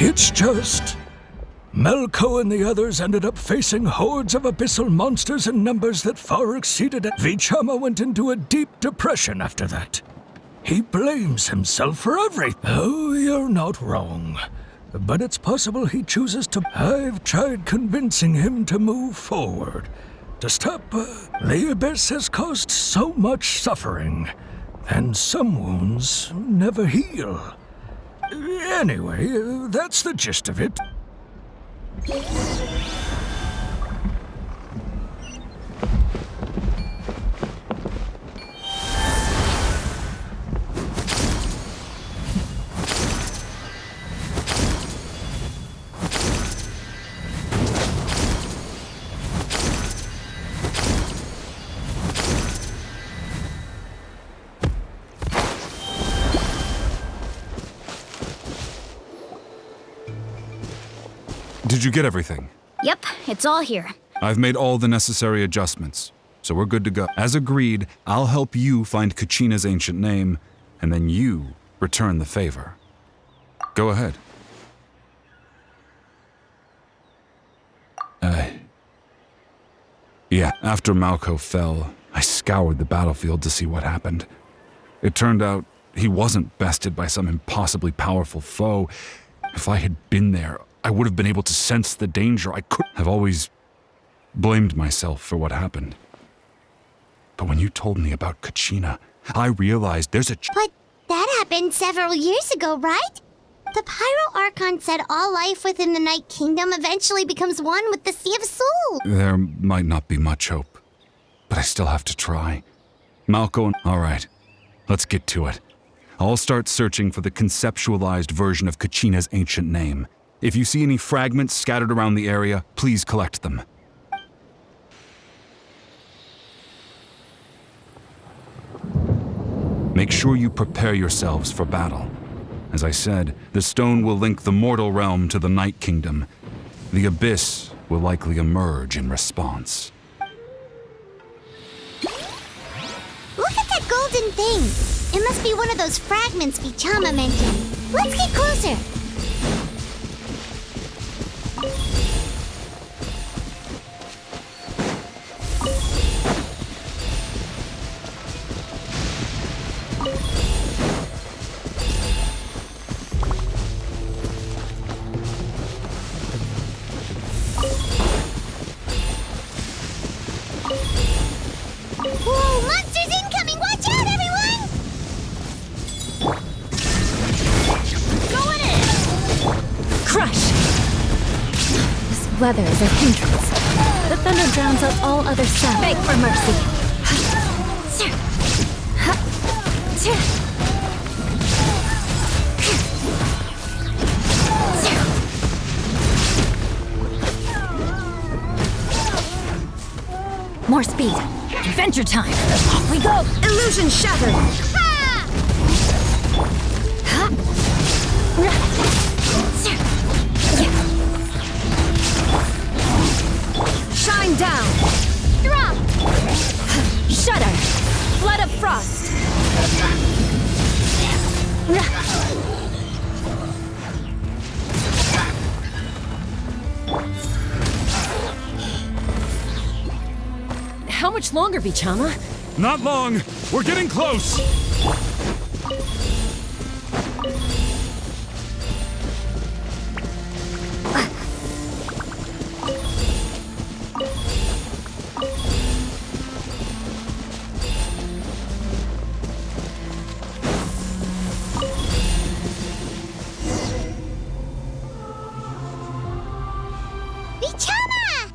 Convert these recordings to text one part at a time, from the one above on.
It's just... Malco and the others ended up facing hordes of abyssal monsters in numbers that far exceeded it. Vichama went into a deep depression after that. He blames himself for everything. Oh, you're not wrong. But it's possible he chooses to... I've tried convincing him to move forward. To stop... the Abyss has caused so much suffering. And some wounds never heal. Anyway, that's the gist of it. Did you get everything? Yep, it's all here. I've made all the necessary adjustments, so we're good to go. As agreed, I'll help you find Kachina's ancient name, and then you return the favor. Go ahead. Yeah, after Malco fell, I scoured the battlefield to see what happened. It turned out he wasn't bested by some impossibly powerful foe. If I had been there, I would have been able to sense the danger. I could have always blamed myself for what happened. But when you told me about Kachina, I realized there's a... But that happened several years ago, right? The Pyro Archon said all life within the Night Kingdom eventually becomes one with the Sea of Soul. There might not be much hope, but I still have to try. Malco, all right, let's get to it. I'll start searching for the conceptualized version of Kachina's ancient name. If you see any fragments scattered around the area, please collect them. Make sure you prepare yourselves for battle. As I said, the stone will link the mortal realm to the Night Kingdom. The Abyss will likely emerge in response. Look at that golden thing. It must be one of those fragments Vichama mentioned. Let's get closer. Whoa, monsters incoming! Watch out, everyone! Going in! Crush! This weather is a hindrance. The thunder drowns out all other sound. Beg for mercy. More speed. Adventure time. Off we go. Illusion shattered. Shine down. Drop! Shudder. Flood of frost. How much longer, Vichama? Not long! We're getting close! Vichama!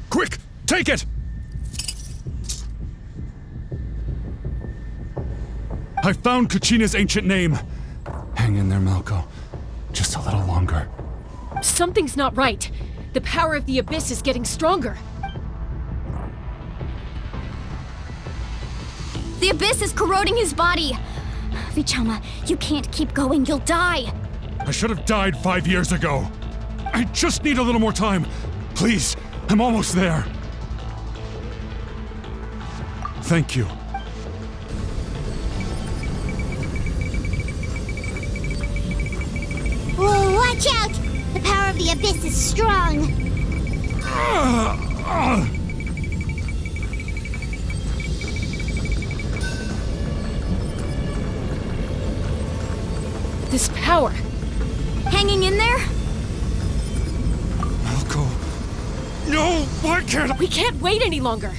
Quick! Take it! I found Kachina's ancient name. Hang in there, Malco. Just a little longer. Something's not right. The power of the Abyss is getting stronger. The Abyss is corroding his body. Vichama, you can't keep going. You'll die. I should have died 5 years ago. I just need a little more time. Please, I'm almost there. Thank you. Whoa, watch out! The power of the Abyss is strong. This power! Hanging in there? Malko. No, why can't I? We can't wait any longer!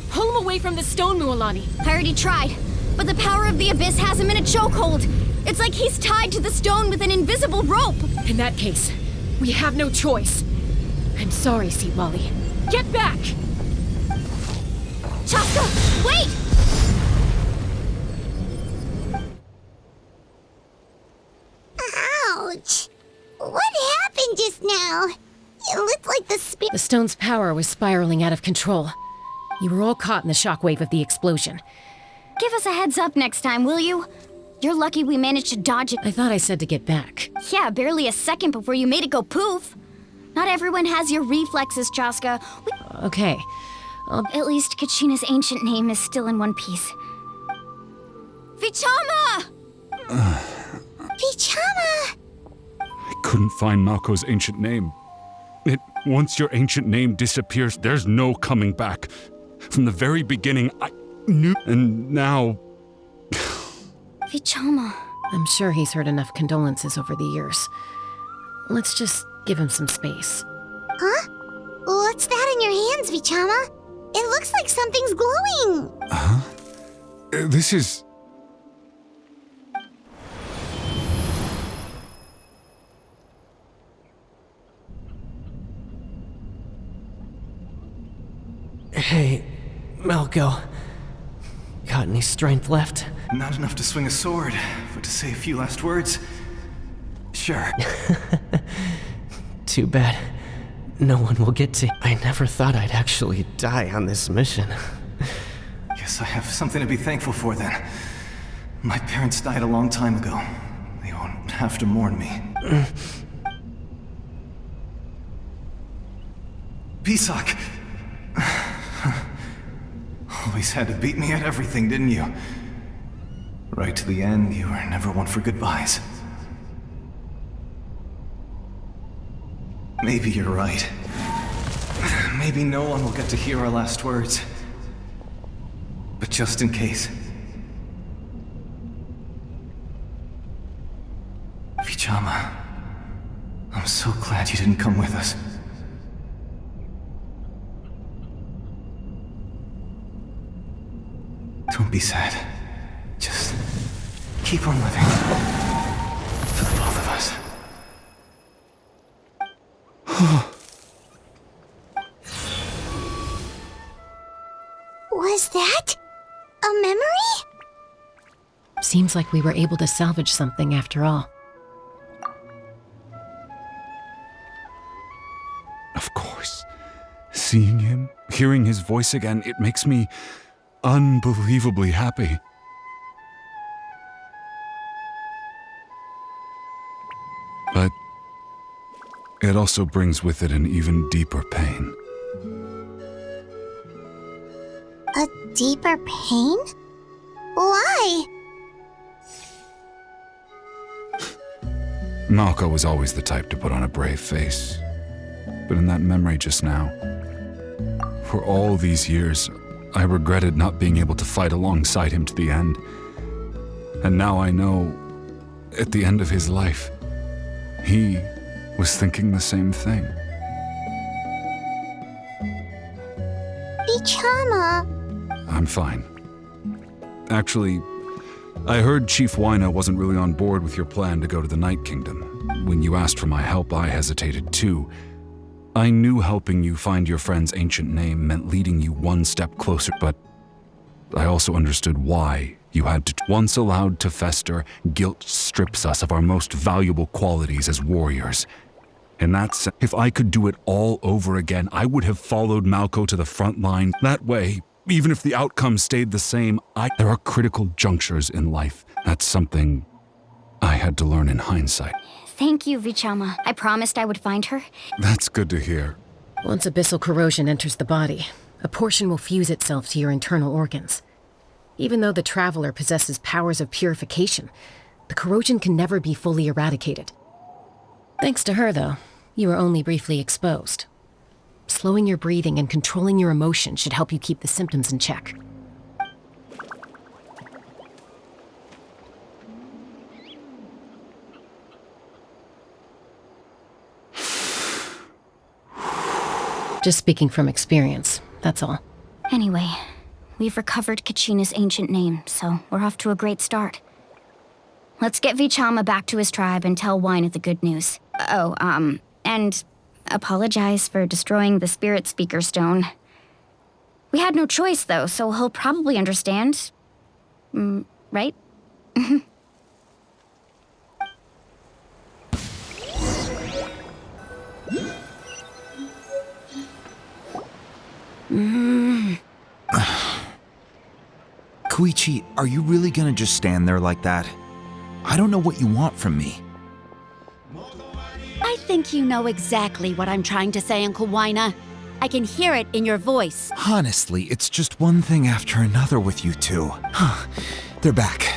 Pull him away from the stone, Mualani. I already tried, but the power of the Abyss has him in a chokehold. It's like he's tied to the stone with an invisible rope. In that case, we have no choice. I'm sorry, Seawally. Get back! Chaska, wait! Ouch! What happened just now? It looked like the spirit. The stone's power was spiraling out of control. You were all caught in the shockwave of the explosion. Give us a heads up next time, will you? You're lucky we managed to dodge it. I thought I said to get back. Yeah, barely a second before you made it go poof. Not everyone has your reflexes, Chaska. Okay. At least Kachina's ancient name is still in one piece. Vichama! Vichama! I couldn't find Malko's ancient name. Once your ancient name disappears, there's no coming back. From the very beginning, I knew, and now... Vichama. I'm sure he's heard enough condolences over the years. Let's just give him some space. Huh? What's that in your hands, Vichama? It looks like something's glowing. This is... Hey, Malko. Got any strength left? Not enough to swing a sword, but to say a few last words? Sure. Too bad. No one will get to... I never thought I'd actually die on this mission. Guess I have something to be thankful for then. My parents died a long time ago. They won't have to mourn me. Pisak! Always had to beat me at everything, didn't you? Right to the end, you were never one for goodbyes. Maybe you're right. Maybe no one will get to hear our last words. But just in case. Vichama, I'm so glad you didn't come with us. Don't be sad. Just keep on living. For the both of us. Was that a memory? Seems like we were able to salvage something after all. Of course. Seeing him, hearing his voice again, it makes me unbelievably happy. But it also brings with it an even deeper pain. A deeper pain? Why? Malko was always the type to put on a brave face. But in that memory just now, for all these years, I regretted not being able to fight alongside him to the end. And now I know, at the end of his life, he was thinking the same thing. Vichama. I'm fine. Actually, I heard Chief Wyna wasn't really on board with your plan to go to the Night Kingdom. When you asked for my help, I hesitated too. I knew helping you find your friend's ancient name meant leading you one step closer, but I also understood why you had to. Once allowed to fester, guilt strips us of our most valuable qualities as warriors. In that sense, if I could do it all over again, I would have followed Malko to the front line. That way, even if the outcome stayed the same, there are critical junctures in life. That's something I had to learn in hindsight. Thank you, Vichama. I promised I would find her. That's good to hear. Once abyssal corrosion enters the body, a portion will fuse itself to your internal organs. Even though the Traveler possesses powers of purification, the corrosion can never be fully eradicated. Thanks to her, though, you were only briefly exposed. Slowing your breathing and controlling your emotions should help you keep the symptoms in check. Just speaking from experience, that's all. Anyway, we've recovered Kachina's ancient name, so we're off to a great start. Let's get Vichama back to his tribe and tell Wyneth the good news. And apologize for destroying the Spirit Speaker Stone. We had no choice, though, so he'll probably understand. Right? Koichi, are you really gonna just stand there like that? I don't know what you want from me. I think you know exactly what I'm trying to say, Uncle Wyna. I can hear it in your voice. Honestly, it's just one thing after another with you two. They're back.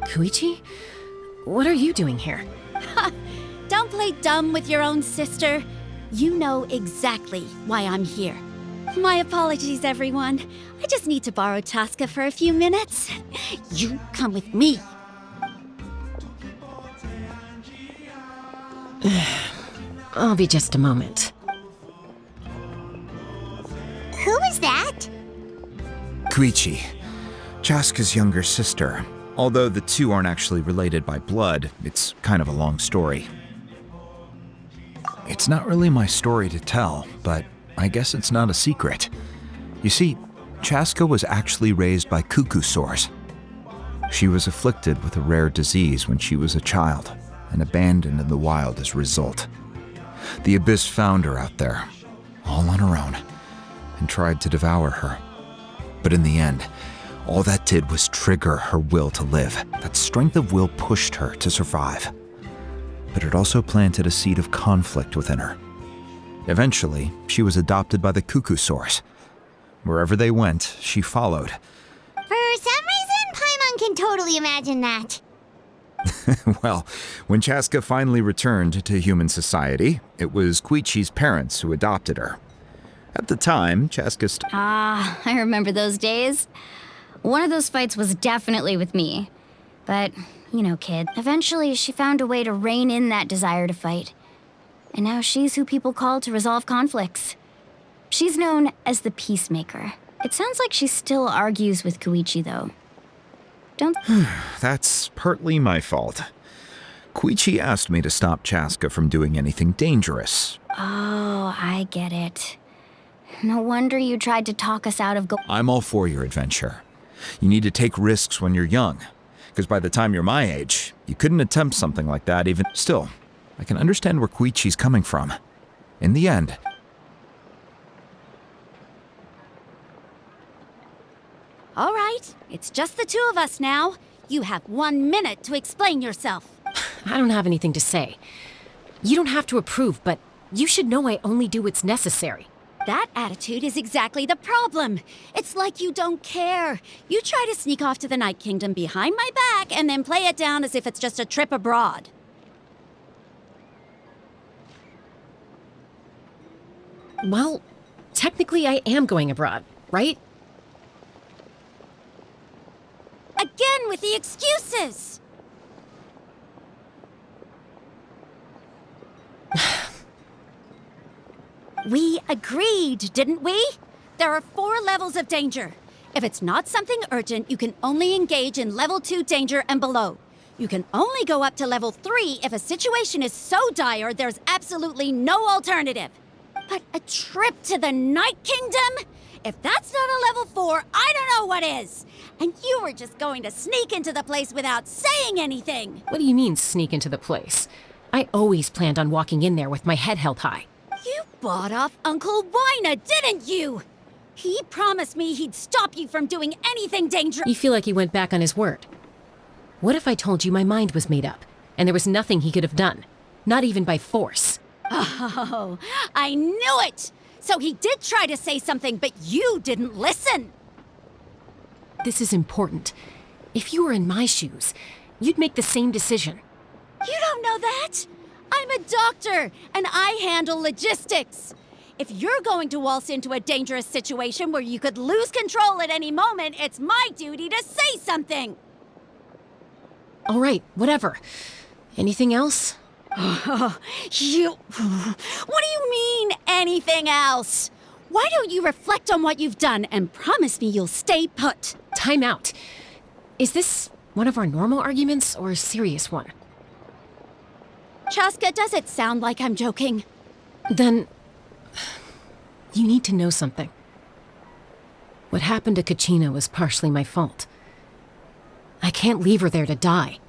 Koichi? What are you doing here? Don't play dumb with your own sister. You know exactly why I'm here. My apologies, everyone. I just need to borrow Tosca for a few minutes. You come with me. I'll be just a moment. Who is that? Koichi, Chaska's younger sister. Although the two aren't actually related by blood, it's kind of a long story. It's not really my story to tell, but I guess it's not a secret. You see, Chaska was actually raised by cuckoo sores. She was afflicted with a rare disease when she was a child and abandoned in the wild as a result. The Abyss found her out there, all on her own, and tried to devour her. But in the end, all that did was trigger her will to live. That strength of will pushed her to survive. But it also planted a seed of conflict within her. Eventually, she was adopted by the cuckoo sores. Wherever they went, she followed. For some reason, Paimon can totally imagine that. Well, when Chaska finally returned to human society, it was Koichi's parents who adopted her. At the time, Chaska I remember those days. One of those fights was definitely with me. But, you know, kid, eventually she found a way to rein in that desire to fight. And now she's who people call to resolve conflicts. She's known as the Peacemaker. It sounds like she still argues with Koichi, though. Don't... That's partly my fault. Koichi asked me to stop Chaska from doing anything dangerous. Oh, I get it. No wonder you tried to talk us out of I'm all for your adventure. You need to take risks when you're young, because by the time you're my age, you couldn't attempt something like that even... Still, I can understand where Koichi's coming from. In the end... All right, it's just the two of us now. You have 1 minute to explain yourself. I don't have anything to say. You don't have to approve, but you should know I only do what's necessary. That attitude is exactly the problem. It's like you don't care. You try to sneak off to the Night Kingdom behind my back and then play it down as if it's just a trip abroad. Well, technically I am going abroad, right? Again with the excuses! We agreed, didn't we? There are 4 levels of danger. If it's not something urgent, you can only engage in level 2 danger and below. You can only go up to level 3 if a situation is so dire there's absolutely no alternative. But a trip to the Night Kingdom? If that's not a level 4, I don't know what is. And you were just going to sneak into the place without saying anything. What do you mean, sneak into the place? I always planned on walking in there with my head held high. You bought off Uncle Wyna, didn't you? He promised me he'd stop you from doing anything dangerous. You feel like he went back on his word. What if I told you my mind was made up, and there was nothing he could have done? Not even by force. Oh, I knew it! So he did try to say something, but you didn't listen. this is important. If you were in my shoes, you'd make the same decision. You don't know that? I'm a doctor, and I handle logistics. If you're going to waltz into a dangerous situation where you could lose control at any moment, it's my duty to say something. All right, whatever. Anything else? What do you mean, anything else? Why don't you reflect on what you've done and promise me you'll stay put? Time out. Is this one of our normal arguments or a serious one? Chaska, does it sound like I'm joking? Then, you need to know something. What happened to Kachina was partially my fault. I can't leave her there to die.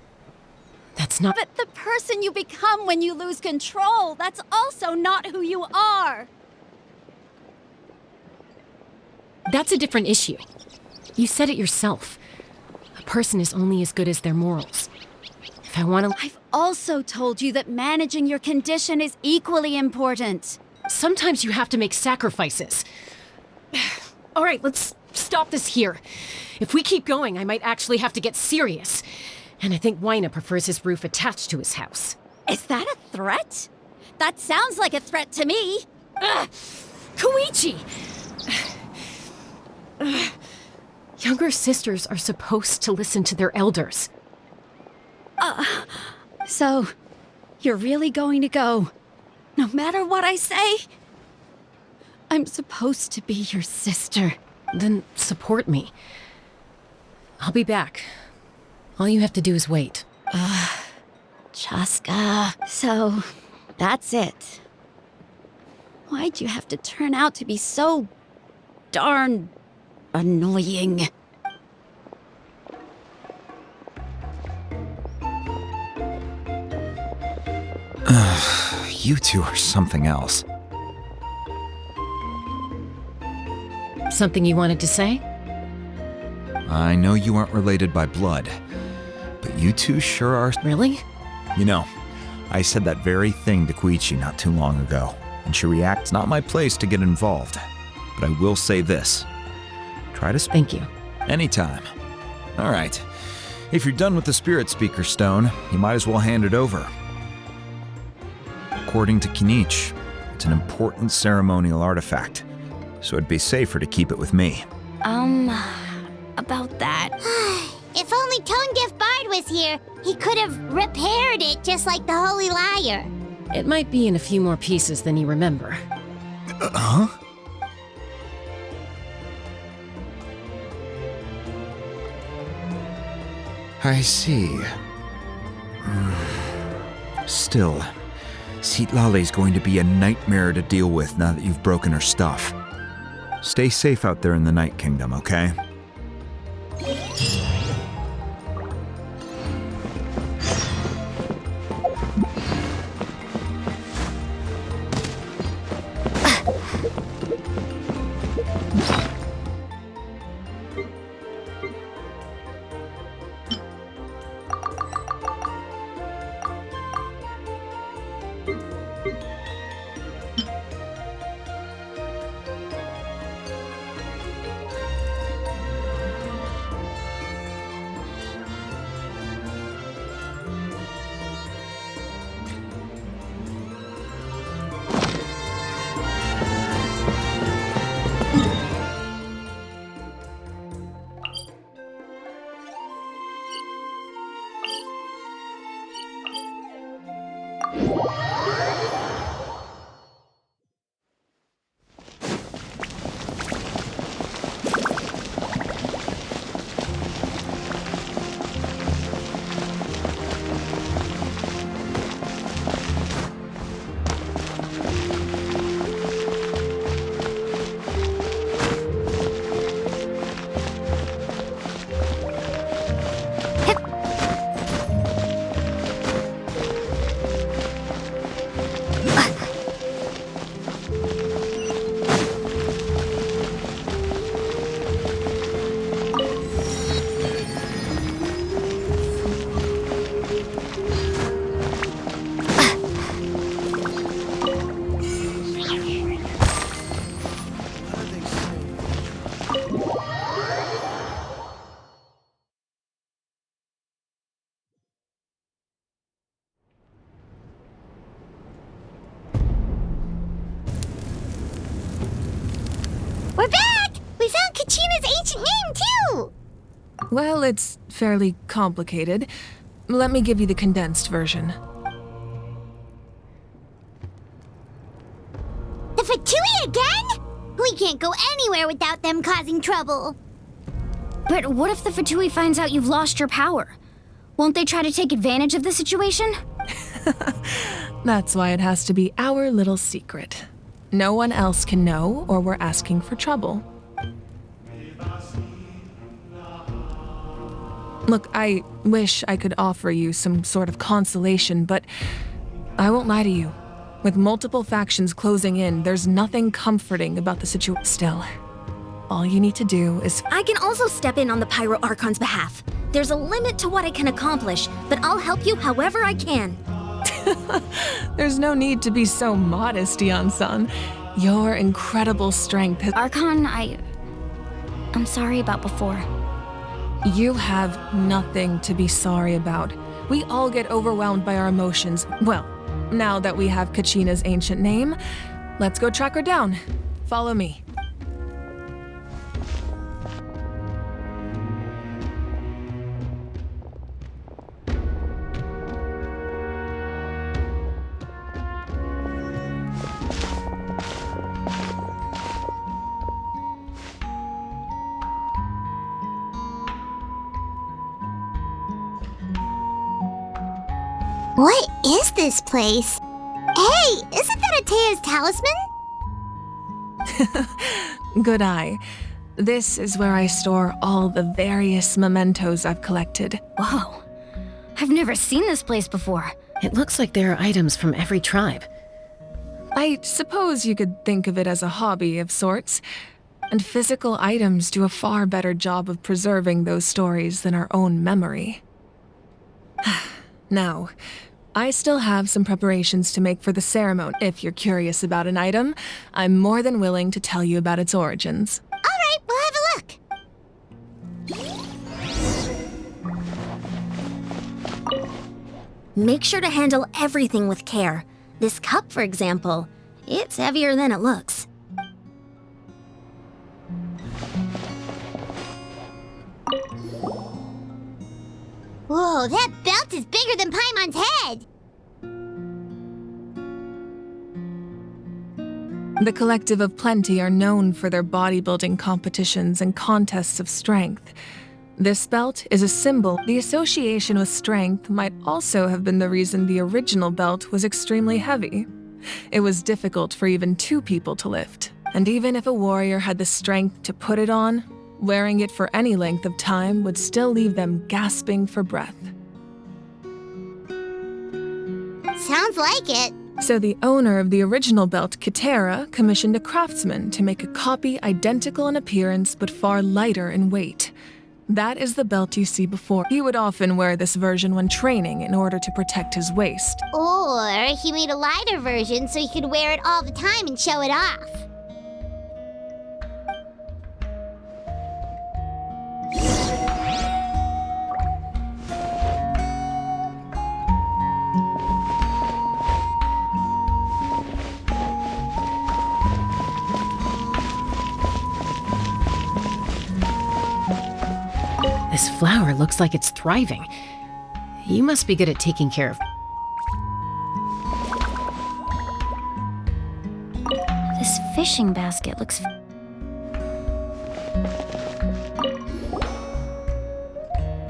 That's not— But the person you become when you lose control, that's also not who you are. That's a different issue. You said it yourself. A person is only as good as their morals. If I want to— I've also told you that managing your condition is equally important. Sometimes you have to make sacrifices. All right, let's stop this here. If we keep going, I might actually have to get serious. And I think Wyna prefers his roof attached to his house. Is that a threat? That sounds like a threat to me. Koichi! Younger sisters are supposed to listen to their elders. So, you're really going to go, no matter what I say? I'm supposed to be your sister. Then support me. I'll be back. All you have to do is wait. Chaska. So, that's it. Why'd you have to turn out to be so darn annoying? You two are something else. Something you wanted to say? I know you aren't related by blood, but you two sure are. Really? You know, I said that very thing to Koichi not too long ago, and she reacts. It's not my place to get involved, but I will say this. Try to Thank you. anytime. All right. If you're done with the Spirit Speaker Stone, you might as well hand it over. According to Kinich, it's an important ceremonial artifact, so it'd be safer to keep it with me. About that. If only Tonegif Bard was here, he could have repaired it just like the Holy Liar. It might be in a few more pieces than you remember. Huh? I see. Still, Citlali's going to be a nightmare to deal with now that you've broken her stuff. Stay safe out there in the Night Kingdom, okay? Well, it's fairly complicated. Let me give you the condensed version. The Fatui again? We can't go anywhere without them causing trouble. But what if the Fatui finds out you've lost your power? Won't they try to take advantage of the situation? That's why it has to be our little secret. No one else can know, or we're asking for trouble. Look, I wish I could offer you some sort of consolation, but I won't lie to you. With multiple factions closing in, there's nothing comforting about the situation. Still, all you need to do is... I can also step in on the Pyro Archon's behalf. There's a limit to what I can accomplish, but I'll help you however I can. There's no need to be so modest, Yan-san. Your incredible strength has... Archon, I'm sorry about before. You have nothing to be sorry about. We all get overwhelmed by our emotions. Well, now that we have Kachina's ancient name, let's go track her down. Follow me. What is this place? Hey, isn't that Atea's talisman? Good eye. This is where I store all the various mementos I've collected. Whoa. I've never seen this place before. It looks like there are items from every tribe. I suppose you could think of it as a hobby of sorts. And physical items do a far better job of preserving those stories than our own memory. Now, I still have some preparations to make for the ceremony. If you're curious about an item, I'm more than willing to tell you about its origins. All right, we'll have a look. Make sure to handle everything with care. This cup, for example, it's heavier than it looks. Whoa, that belt is bigger than Paimon's head! The Collective of Plenty are known for their bodybuilding competitions and contests of strength. This belt is a symbol. The association with strength might also have been the reason the original belt was extremely heavy. It was difficult for even two people to lift. And even if a warrior had the strength to put it on, wearing it for any length of time would still leave them gasping for breath. Sounds like it. So the owner of the original belt, Kitera, commissioned a craftsman to make a copy identical in appearance but far lighter in weight. That is the belt you see before. He would often wear this version when training in order to protect his waist. Or he made a lighter version so he could wear it all the time and show it off. This flower looks like it's thriving. You must be good at taking care of... This fishing basket looks...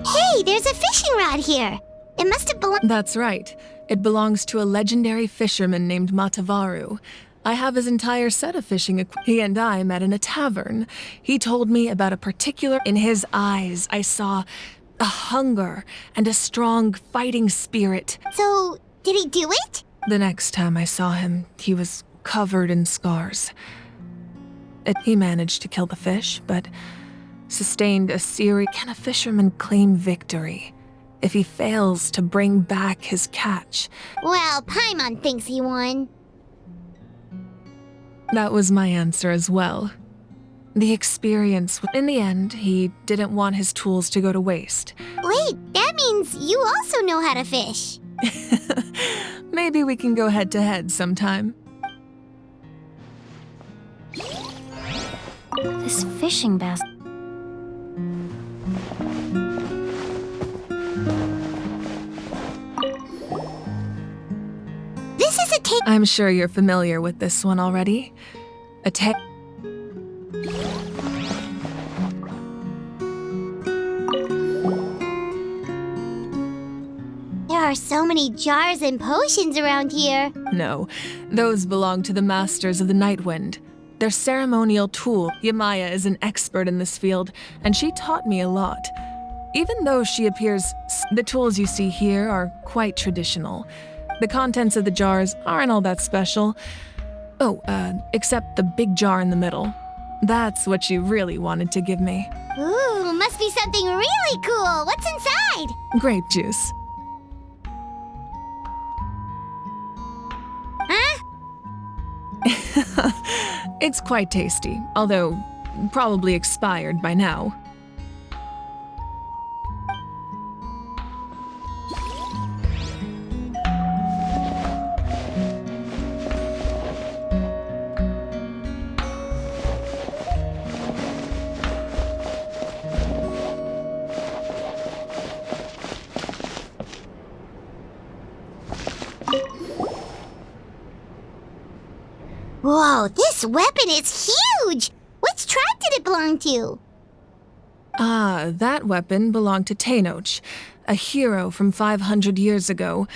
Hey, there's a fishing rod here. It must have belonged... That's right. It belongs to a legendary fisherman named Matavaru. I have his entire set of fishing equipment. He and I met in a tavern. He told me about a particular... In his eyes, I saw a hunger and a strong fighting spirit. So, did he do it? The next time I saw him, he was covered in scars. He managed to kill the fish, but sustained a series... Can a fisherman claim victory if he fails to bring back his catch? Well, Paimon thinks he won. That was my answer as well. The experience... In the end, he didn't want his tools to go to waste. Wait, that means you also know how to fish. Maybe we can go head-to-head sometime. This fishing basket... I'm sure you're familiar with this one already. A tale. There are so many jars and potions around here. No, those belong to the Masters of the Nightwind. Their ceremonial tool. Yamaya is an expert in this field, and she taught me a lot. Even though she appears, the tools you see here are quite traditional. The contents of the jars aren't all that special. Oh, except the big jar in the middle. That's what she really wanted to give me. Ooh, must be something really cool. What's inside? Grape juice. Huh? It's quite tasty, although probably expired by now. Whoa, this weapon is huge! Which tribe did it belong to? Ah, that weapon belonged to Tenoch, a hero from 500 years ago.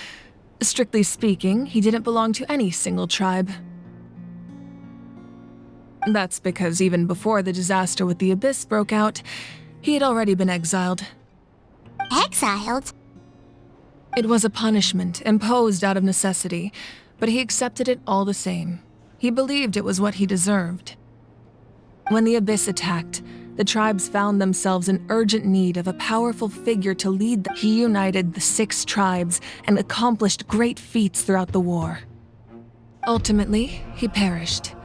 Strictly speaking, he didn't belong to any single tribe. That's because even before the disaster with the Abyss broke out, he had already been exiled. Exiled? It was a punishment imposed out of necessity, but he accepted it all the same. He believed it was what he deserved. When the Abyss attacked, the tribes found themselves in urgent need of a powerful figure to lead them. He united the 6 tribes and accomplished great feats throughout the war. Ultimately, he perished.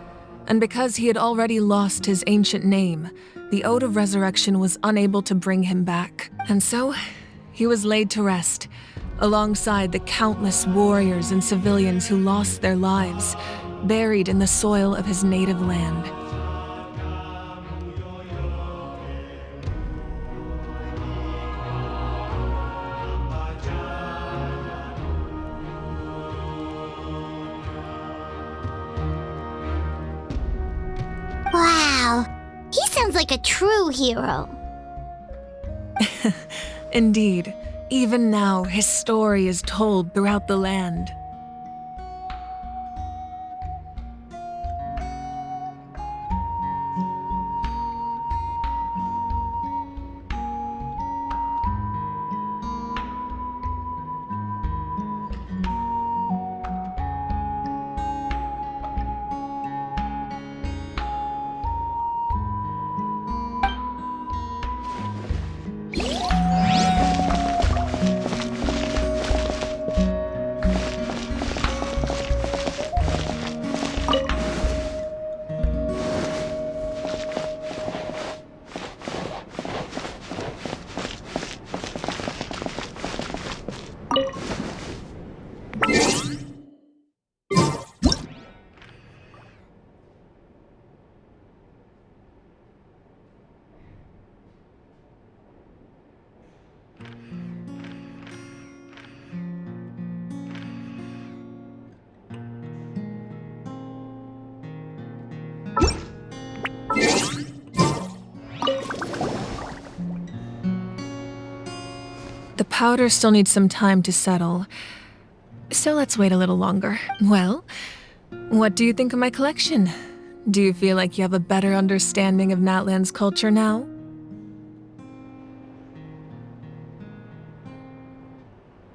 And because he had already lost his ancient name, the Ode of Resurrection was unable to bring him back. And so, he was laid to rest, alongside the countless warriors and civilians who lost their lives, buried in the soil of his native land. Wow, he sounds like a true hero. Indeed, even now his story is told throughout the land. The powder still needs some time to settle, so let's wait a little longer. Well, what do you think of my collection? Do you feel like you have a better understanding of Natlan's culture now?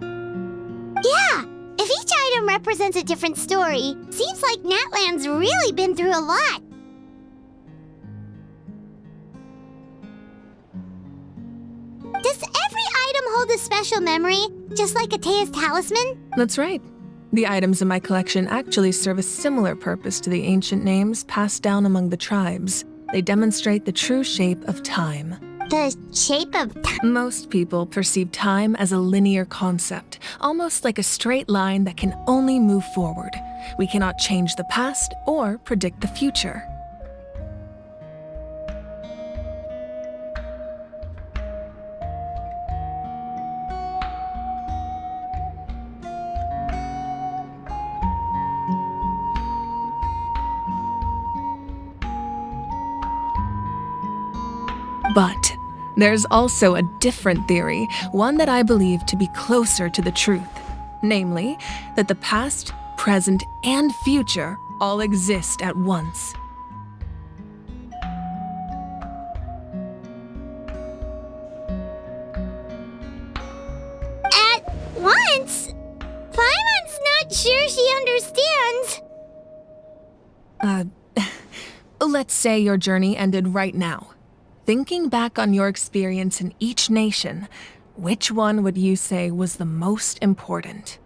Yeah, if each item represents a different story, seems like Natlan's really been through a lot. Does every item hold a special memory, just like Atea's talisman? That's right. The items in my collection actually serve a similar purpose to the ancient names passed down among the tribes. They demonstrate the true shape of time. The shape of time? Most people perceive time as a linear concept, almost like a straight line that can only move forward. We cannot change the past or predict the future. But there's also a different theory, one that I believe to be closer to the truth. Namely, that the past, present, and future all exist at once. At once? Paimon's not sure she understands. Let's say your journey ended right now. Thinking back on your experience in each nation, which one would you say was the most important?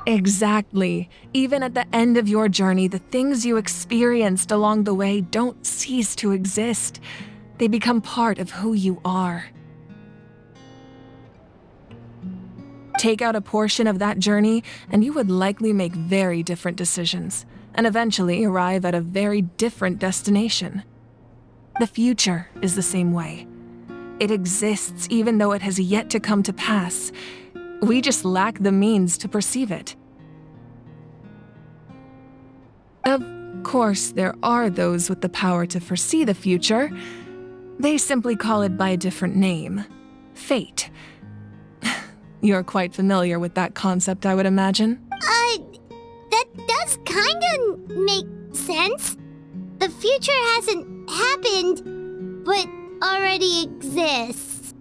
Exactly. Even at the end of your journey, the things you experienced along the way don't cease to exist. They become part of who you are. Take out a portion of that journey, and you would likely make very different decisions, and eventually arrive at a very different destination. The future is the same way. It exists even though it has yet to come to pass. We just lack the means to perceive it. Of course, there are those with the power to foresee the future. They simply call it by a different name. Fate. You're quite familiar with that concept, I would imagine. That does kinda make sense. The future hasn't happened, but already exists.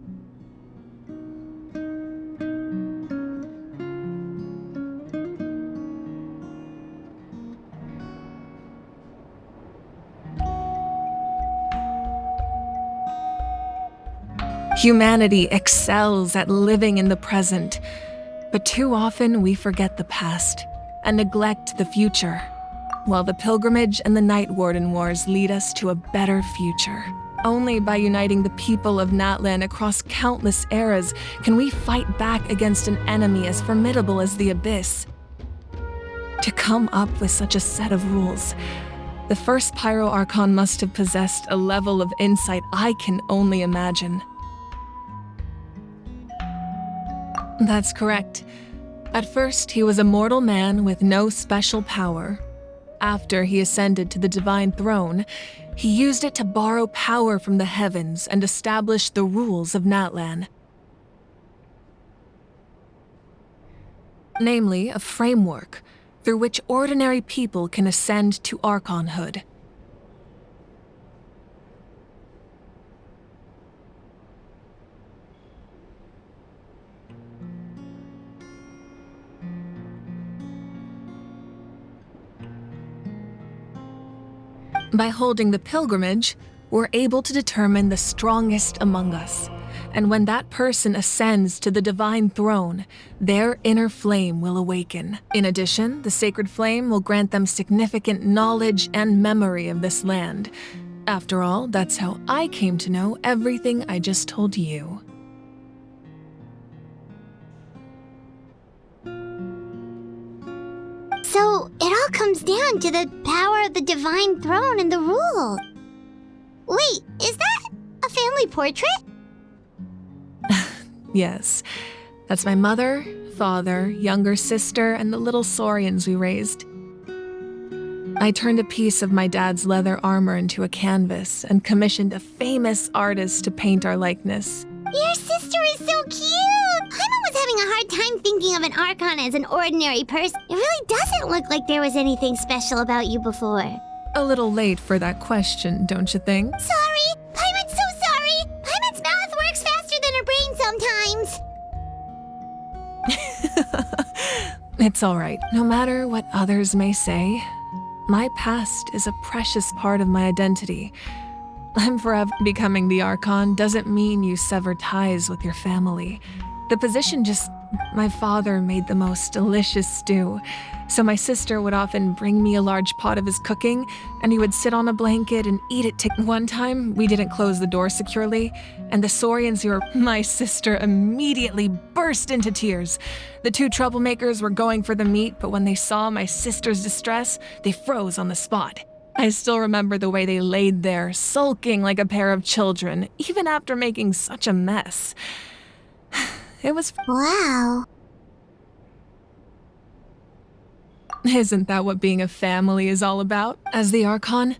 Humanity excels at living in the present, but too often we forget the past and neglect the future, while the pilgrimage and the Night Warden Wars lead us to a better future. Only by uniting the people of Natlan across countless eras can we fight back against an enemy as formidable as the Abyss. To come up with such a set of rules, the first Pyro Archon must have possessed a level of insight I can only imagine. That's correct. At first, he was a mortal man with no special power. After he ascended to the divine throne, he used it to borrow power from the heavens and establish the rules of Natlan. Namely, a framework through which ordinary people can ascend to Archonhood. By holding the pilgrimage, we're able to determine the strongest among us. And when that person ascends to the divine throne, their inner flame will awaken. In addition, the sacred flame will grant them significant knowledge and memory of this land. After all, that's how I came to know everything I just told you. So, it all comes down to the power of the divine throne and the rule. Wait, is that a family portrait? Yes, that's my mother, father, younger sister, and the little saurians we raised. I turned a piece of my dad's leather armor into a canvas and commissioned a famous artist to paint our likeness. Your sister is so cute! Paimon was having a hard time thinking of an Archon as an ordinary person. It really doesn't look like there was anything special about you before. A little late for that question, don't you think? Sorry! Paimon's so sorry! Paimon's mouth works faster than her brain sometimes! It's all right. No matter what others may say, my past is a precious part of my identity. I'm forever becoming the Archon doesn't mean you sever ties with your family. The position just... My father made the most delicious stew, so my sister would often bring me a large pot of his cooking, and he would sit on a blanket and eat it. One time, we didn't close the door securely, and the saurians who were my sister immediately burst into tears. The two troublemakers were going for the meat, but when they saw my sister's distress, they froze on the spot. I still remember the way they laid there, sulking like a pair of children, even after making such a mess. It was... Wow. Isn't that what being a family is all about? As the Archon,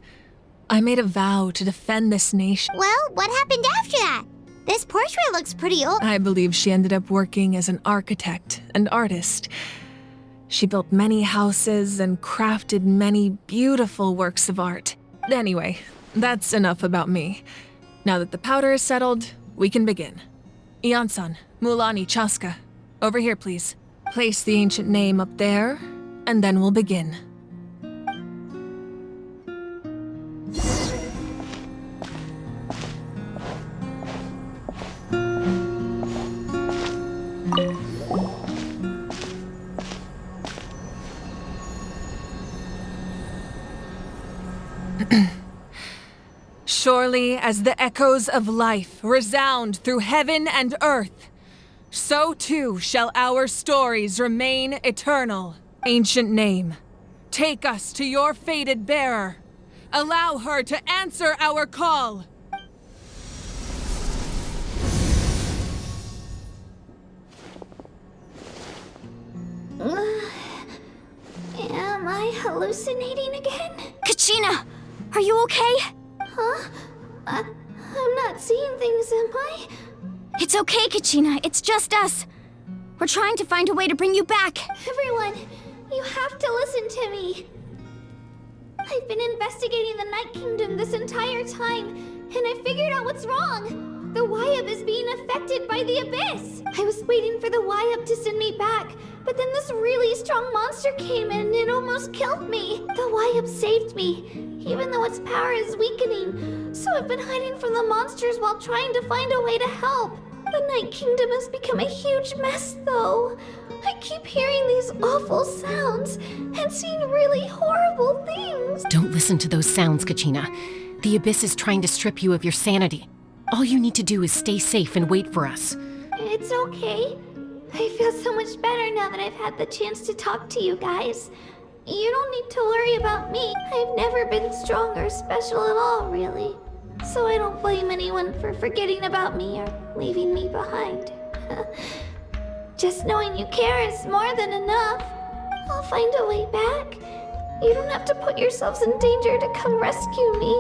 I made a vow to defend this nation. Well, what happened after that? This portrait looks pretty old. I believe she ended up working as an architect and artist. She built many houses and crafted many beautiful works of art. Anyway, that's enough about me. Now that the powder is settled, we can begin. Ian-san, Mulani, Chaska, over here please. Place the ancient name up there, and then we'll begin. Surely as the echoes of life resound through heaven and earth, so too shall our stories remain eternal. Ancient name, take us to your fated bearer. Allow her to answer our call. Am I hallucinating again? Kachina, are you okay? Huh? I'm not seeing things, am I? It's okay, Kachina. It's just us. We're trying to find a way to bring you back. Everyone, you have to listen to me. I've been investigating the Night Kingdom this entire time, and I figured out what's wrong. The Wyab is being affected by the Abyss. I was waiting for the Wyab to send me back, but then this really strong monster came in and it almost killed me. The Wyab saved me, even though its power is weakening. So I've been hiding from the monsters while trying to find a way to help. The Night Kingdom has become a huge mess, though. I keep hearing these awful sounds and seeing really horrible things. Don't listen to those sounds, Kachina. The Abyss is trying to strip you of your sanity. All you need to do is stay safe and wait for us. It's okay. I feel so much better now that I've had the chance to talk to you guys. You don't need to worry about me. I've never been strong or special at all, really. So I don't blame anyone for forgetting about me or leaving me behind. Just knowing you care is more than enough. I'll find a way back. You don't have to put yourselves in danger to come rescue me.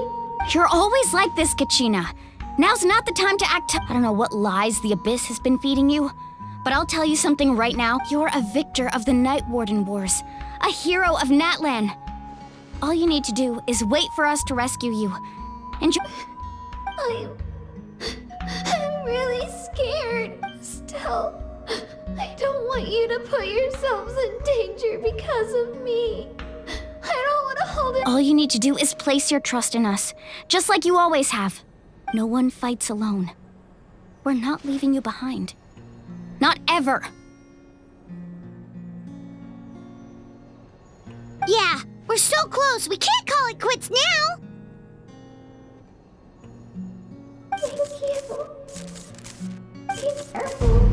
You're always like this, Kachina. Now's not the time to act. I don't know what lies the Abyss has been feeding you, but I'll tell you something right now. You're a victor of the Night Warden Wars, a hero of Natlan. All you need to do is wait for us to rescue you. And I'm really scared. Still, I don't want you to put yourselves in danger because of me. I don't want to hold it. All you need to do is place your trust in us, just like you always have. No one fights alone. We're not leaving you behind. Not ever. Yeah, we're so close. We can't call it quits now. Be careful.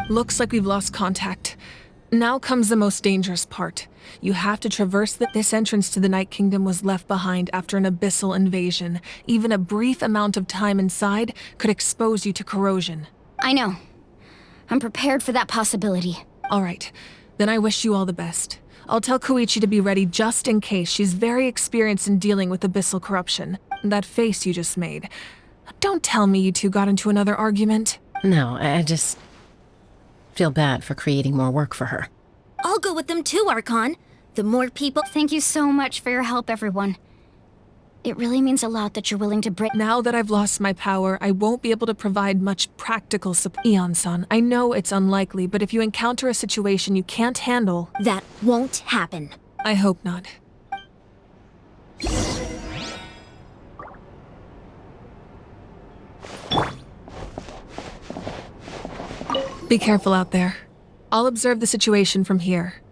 Looks like we've lost contact. Now comes the most dangerous part. You have to traverse this entrance to the Night Kingdom was left behind after an abyssal invasion. Even a brief amount of time inside could expose you to corrosion. I know. I'm prepared for that possibility. All right, then I wish you all the best. I'll tell Koichi to be ready just in case. She's very experienced in dealing with abyssal corruption. That face you just made. Don't tell me you two got into another argument. No, I just feel bad for creating more work for her. I'll go with them too, Archon. The more people... Thank you so much for your help, everyone. It really means a lot that you're willing to break... Now that I've lost my power, I won't be able to provide much practical support. Ian-san, I know it's unlikely, but if you encounter a situation you can't handle... That won't happen. I hope not. Be careful out there. I'll observe the situation from here.